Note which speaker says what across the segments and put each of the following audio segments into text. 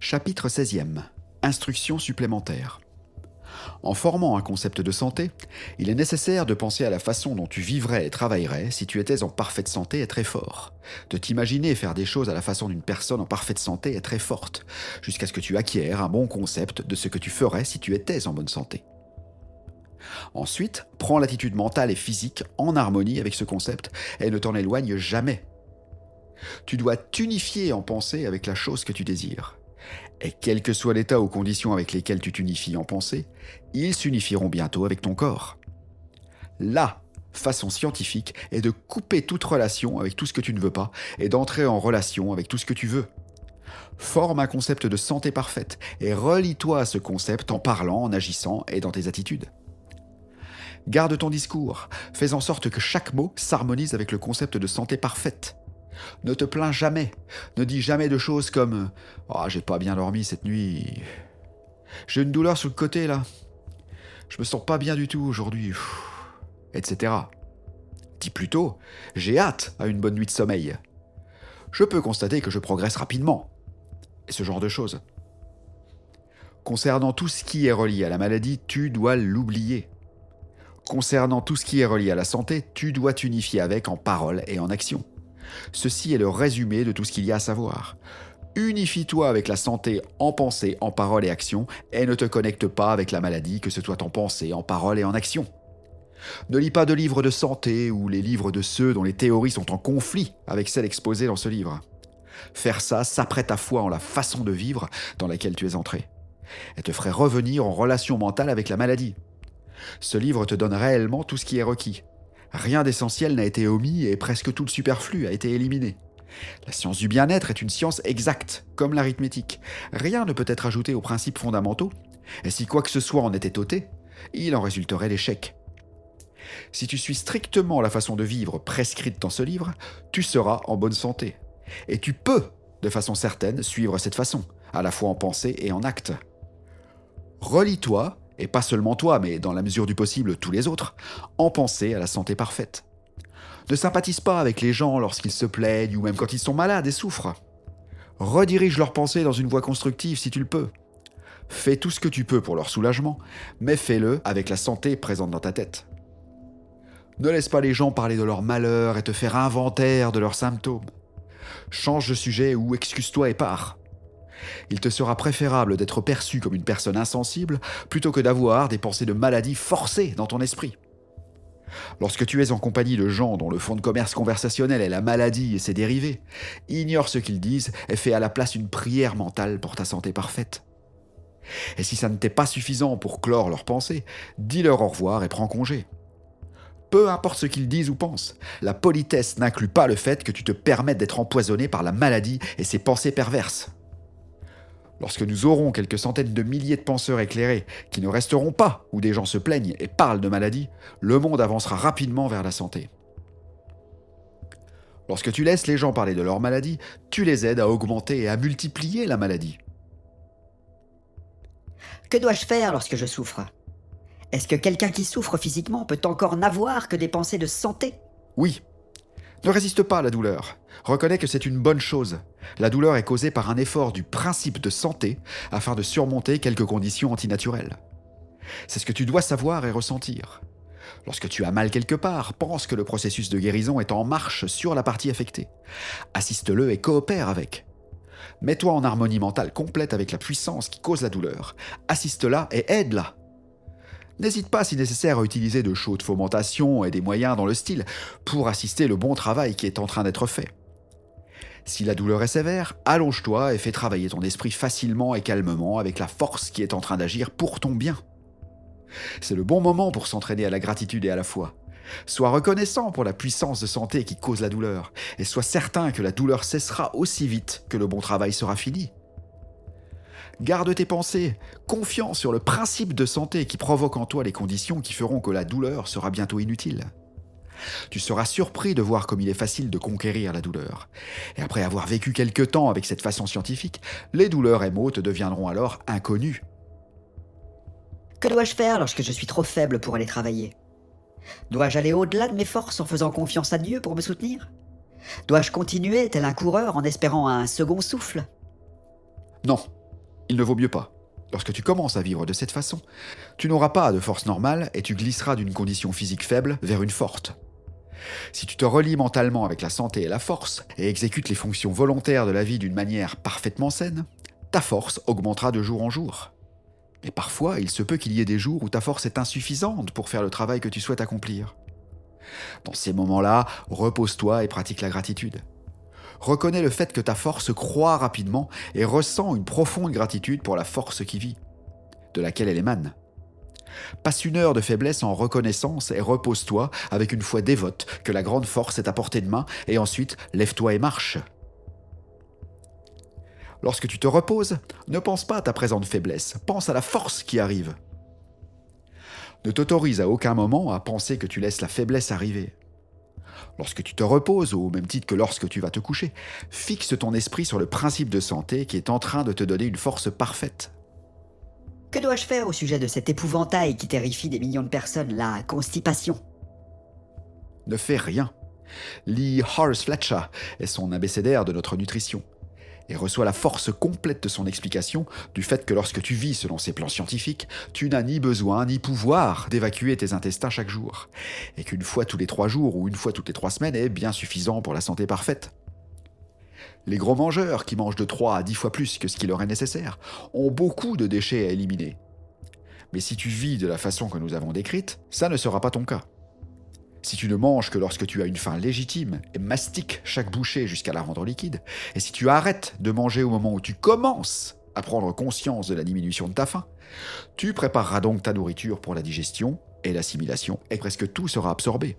Speaker 1: Chapitre 16e. Instructions supplémentaires. En formant un concept de santé, il est nécessaire de penser à la façon dont tu vivrais et travaillerais si tu étais en parfaite santé et très fort. De t'imaginer faire des choses à la façon d'une personne en parfaite santé et très forte, jusqu'à ce que tu acquières un bon concept de ce que tu ferais si tu étais en bonne santé. Ensuite, prends l'attitude mentale et physique en harmonie avec ce concept et ne t'en éloigne jamais. Tu dois t'unifier en pensée avec la chose que tu désires. Et quel que soit l'état ou conditions avec lesquelles tu t'unifies en pensée, ils s'unifieront bientôt avec ton corps. La façon scientifique est de couper toute relation avec tout ce que tu ne veux pas et d'entrer en relation avec tout ce que tu veux. Forme un concept de santé parfaite et relie-toi à ce concept en parlant, en agissant et dans tes attitudes. Garde ton discours, fais en sorte que chaque mot s'harmonise avec le concept de santé parfaite. Ne te plains jamais, ne dis jamais de choses comme « Oh, j'ai pas bien dormi cette nuit. J'ai une douleur sur le côté là. Je me sens pas bien du tout aujourd'hui. » etc. Dis plutôt « J'ai hâte à une bonne nuit de sommeil. Je peux constater que je progresse rapidement. » Et ce genre de choses. Concernant tout ce qui est relié à la maladie, tu dois l'oublier. Concernant tout ce qui est relié à la santé, tu dois t'unifier avec en parole et en action. Ceci est le résumé de tout ce qu'il y a à savoir. Unifie-toi avec la santé en pensée, en parole et action, et ne te connecte pas avec la maladie, que ce soit en pensée, en parole et en action. Ne lis pas de livres de santé ou les livres de ceux dont les théories sont en conflit avec celles exposées dans ce livre. Faire ça s'apprête ta foi en la façon de vivre dans laquelle tu es entré, et te ferait revenir en relation mentale avec la maladie. Ce livre te donne réellement tout ce qui est requis. Rien d'essentiel n'a été omis et presque tout le superflu a été éliminé. La science du bien-être est une science exacte, comme l'arithmétique. Rien ne peut être ajouté aux principes fondamentaux, et si quoi que ce soit en était ôté, il en résulterait l'échec. Si tu suis strictement la façon de vivre prescrite dans ce livre, tu seras en bonne santé. Et tu peux, de façon certaine, suivre cette façon, à la fois en pensée et en acte. Relie-toi, et pas seulement toi, mais dans la mesure du possible tous les autres, en pensée à la santé parfaite. Ne sympathise pas avec les gens lorsqu'ils se plaignent ou même quand ils sont malades et souffrent. Redirige leurs pensées dans une voie constructive si tu le peux. Fais tout ce que tu peux pour leur soulagement, mais fais-le avec la santé présente dans ta tête. Ne laisse pas les gens parler de leur malheur et te faire inventaire de leurs symptômes. Change de sujet ou excuse-toi et pars. Il te sera préférable d'être perçu comme une personne insensible plutôt que d'avoir des pensées de maladie forcées dans ton esprit. Lorsque tu es en compagnie de gens dont le fonds de commerce conversationnel est la maladie et ses dérivés, ignore ce qu'ils disent et fais à la place une prière mentale pour ta santé parfaite. Et si ça ne t'est pas suffisant pour clore leurs pensées, dis-leur au revoir et prends congé. Peu importe ce qu'ils disent ou pensent, la politesse n'inclut pas le fait que tu te permettes d'être empoisonné par la maladie et ses pensées perverses. Lorsque nous aurons quelques centaines de milliers de penseurs éclairés qui ne resteront pas où des gens se plaignent et parlent de maladie, le monde avancera rapidement vers la santé. Lorsque tu laisses les gens parler de leur maladie, tu les aides à augmenter et à multiplier la maladie.
Speaker 2: Que dois-je faire lorsque je souffre? Est-ce que quelqu'un qui souffre physiquement peut encore n'avoir que des pensées de santé?
Speaker 1: Oui. Ne résiste pas à la douleur. Reconnais que c'est une bonne chose. La douleur est causée par un effort du principe de santé afin de surmonter quelques conditions antinaturelles. C'est ce que tu dois savoir et ressentir. Lorsque tu as mal quelque part, pense que le processus de guérison est en marche sur la partie affectée. Assiste-le et coopère avec. Mets-toi en harmonie mentale complète avec la puissance qui cause la douleur. Assiste-la et aide-la. N'hésite pas si nécessaire à utiliser de chaudes fomentations et des moyens dans le style pour assister le bon travail qui est en train d'être fait. Si la douleur est sévère, allonge-toi et fais travailler ton esprit facilement et calmement avec la force qui est en train d'agir pour ton bien. C'est le bon moment pour s'entraîner à la gratitude et à la foi. Sois reconnaissant pour la puissance de santé qui cause la douleur et sois certain que la douleur cessera aussi vite que le bon travail sera fini. Garde tes pensées, confiant sur le principe de santé qui provoque en toi les conditions qui feront que la douleur sera bientôt inutile. Tu seras surpris de voir comme il est facile de conquérir la douleur. Et après avoir vécu quelque temps avec cette façon scientifique, les douleurs et maux te deviendront alors inconnues.
Speaker 2: Que dois-je faire lorsque je suis trop faible pour aller travailler? Dois-je aller au-delà de mes forces en faisant confiance à Dieu pour me soutenir? Dois-je continuer tel un coureur en espérant un second souffle?
Speaker 1: Non, Il ne vaut mieux pas. Lorsque tu commences à vivre de cette façon, tu n'auras pas de force normale et tu glisseras d'une condition physique faible vers une forte. Si tu te relis mentalement avec la santé et la force et exécutes les fonctions volontaires de la vie d'une manière parfaitement saine, ta force augmentera de jour en jour. Mais parfois, il se peut qu'il y ait des jours où ta force est insuffisante pour faire le travail que tu souhaites accomplir. Dans ces moments-là, repose-toi et pratique la gratitude. Reconnais le fait que ta force croît rapidement et ressens une profonde gratitude pour la force qui vit, de laquelle elle émane. Passe une heure de faiblesse en reconnaissance et repose-toi avec une foi dévote que la grande force est à portée de main et ensuite lève-toi et marche. Lorsque tu te reposes, ne pense pas à ta présente faiblesse, pense à la force qui arrive. Ne t'autorise à aucun moment à penser que tu laisses la faiblesse arriver. Lorsque tu te reposes, au même titre que lorsque tu vas te coucher, fixe ton esprit sur le principe de santé qui est en train de te donner une force parfaite.
Speaker 2: Que dois-je faire au sujet de cet épouvantail qui terrifie des millions de personnes, la constipation?
Speaker 1: Ne fais rien. Lis Horace Fletcher et son abécédaire de notre nutrition, et reçois la force complète de son explication du fait que lorsque tu vis selon ces plans scientifiques, tu n'as ni besoin ni pouvoir d'évacuer tes intestins chaque jour, et qu'une fois tous les 3 jours ou une fois toutes les 3 semaines est bien suffisant pour la santé parfaite. Les gros mangeurs, qui mangent de 3 à 10 fois plus que ce qui leur est nécessaire, ont beaucoup de déchets à éliminer. Mais si tu vis de la façon que nous avons décrite, ça ne sera pas ton cas. Si tu ne manges que lorsque tu as une faim légitime et mastiques chaque bouchée jusqu'à la rendre liquide, et si tu arrêtes de manger au moment où tu commences à prendre conscience de la diminution de ta faim, tu prépareras donc ta nourriture pour la digestion et l'assimilation, et presque tout sera absorbé.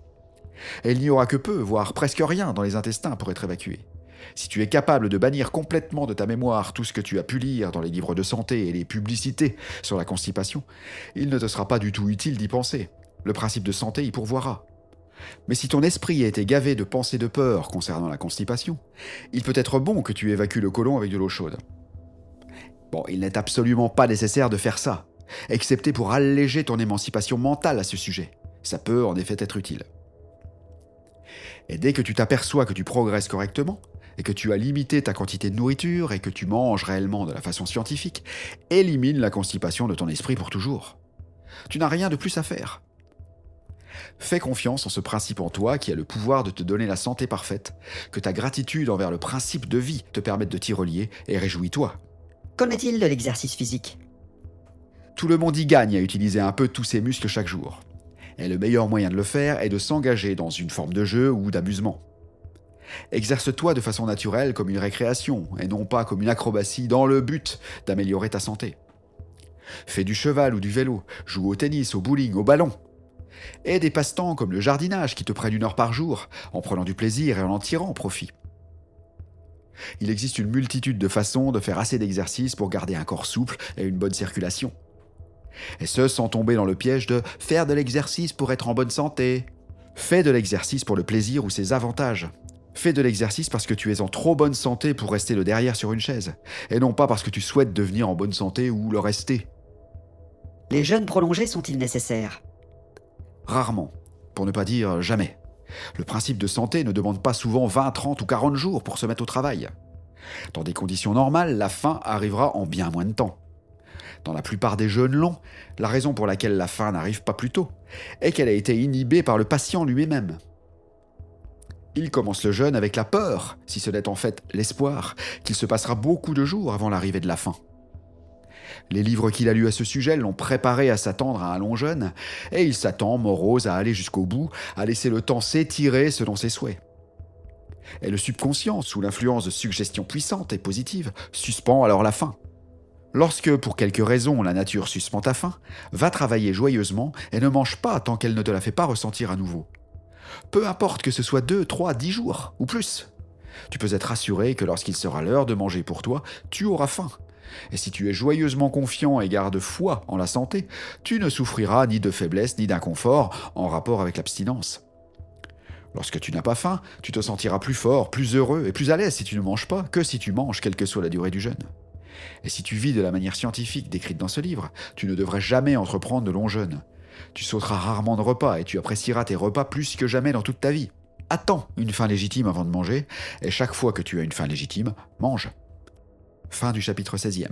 Speaker 1: Et il n'y aura que peu, voire presque rien dans les intestins pour être évacué. Si tu es capable de bannir complètement de ta mémoire tout ce que tu as pu lire dans les livres de santé et les publicités sur la constipation, il ne te sera pas du tout utile d'y penser. Le principe de santé y pourvoira. Mais si ton esprit a été gavé de pensées de peur concernant la constipation, il peut être bon que tu évacues le côlon avec de l'eau chaude. Bon, il n'est absolument pas nécessaire de faire ça, excepté pour alléger ton émancipation mentale à ce sujet. Ça peut en effet être utile. Et dès que tu t'aperçois que tu progresses correctement, et que tu as limité ta quantité de nourriture et que tu manges réellement de la façon scientifique, élimine la constipation de ton esprit pour toujours. Tu n'as rien de plus à faire. Fais confiance en ce principe en toi qui a le pouvoir de te donner la santé parfaite, que ta gratitude envers le principe de vie te permette de t'y relier et réjouis-toi.
Speaker 2: Qu'en est-il de l'exercice physique?
Speaker 1: Tout le monde y gagne à utiliser un peu tous ses muscles chaque jour. Et le meilleur moyen de le faire est de s'engager dans une forme de jeu ou d'amusement. Exerce-toi de façon naturelle comme une récréation et non pas comme une acrobatie dans le but d'améliorer ta santé. Fais du cheval ou du vélo, joue au tennis, au bowling, au ballon. Et des passe-temps comme le jardinage qui te prennent 1 heure par jour, en prenant du plaisir et en tirant profit. Il existe une multitude de façons de faire assez d'exercice pour garder un corps souple et une bonne circulation. Et ce, sans tomber dans le piège de faire de l'exercice pour être en bonne santé. Fais de l'exercice pour le plaisir ou ses avantages. Fais de l'exercice parce que tu es en trop bonne santé pour rester le derrière sur une chaise, et non pas parce que tu souhaites devenir en bonne santé ou le rester.
Speaker 2: Les jeûnes prolongés sont-ils nécessaires?
Speaker 1: Rarement, pour ne pas dire jamais. Le principe de santé ne demande pas souvent 20, 30 ou 40 jours pour se mettre au travail. Dans des conditions normales, la faim arrivera en bien moins de temps. Dans la plupart des jeûnes longs, la raison pour laquelle la faim n'arrive pas plus tôt est qu'elle a été inhibée par le patient lui-même. Il commence le jeûne avec la peur, si ce n'est en fait l'espoir, qu'il se passera beaucoup de jours avant l'arrivée de la faim. Les livres qu'il a lus à ce sujet l'ont préparé à s'attendre à un long jeûne, et il s'attend, morose, à aller jusqu'au bout, à laisser le temps s'étirer selon ses souhaits. Et le subconscient, sous l'influence de suggestions puissantes et positives, suspend alors la faim. Lorsque, pour quelque raison, la nature suspend ta faim, va travailler joyeusement et ne mange pas tant qu'elle ne te la fait pas ressentir à nouveau. Peu importe que ce soit 2, 3, 10 jours, ou plus. Tu peux être assuré que lorsqu'il sera l'heure de manger pour toi, tu auras faim. Et si tu es joyeusement confiant et garde foi en la santé, tu ne souffriras ni de faiblesse ni d'inconfort en rapport avec l'abstinence. Lorsque tu n'as pas faim, tu te sentiras plus fort, plus heureux et plus à l'aise si tu ne manges pas que si tu manges, quelle que soit la durée du jeûne. Et si tu vis de la manière scientifique décrite dans ce livre, tu ne devrais jamais entreprendre de longs jeûnes. Tu sauteras rarement de repas et tu apprécieras tes repas plus que jamais dans toute ta vie. Attends une faim légitime avant de manger, et chaque fois que tu as une faim légitime, mange. Fin du chapitre 16e.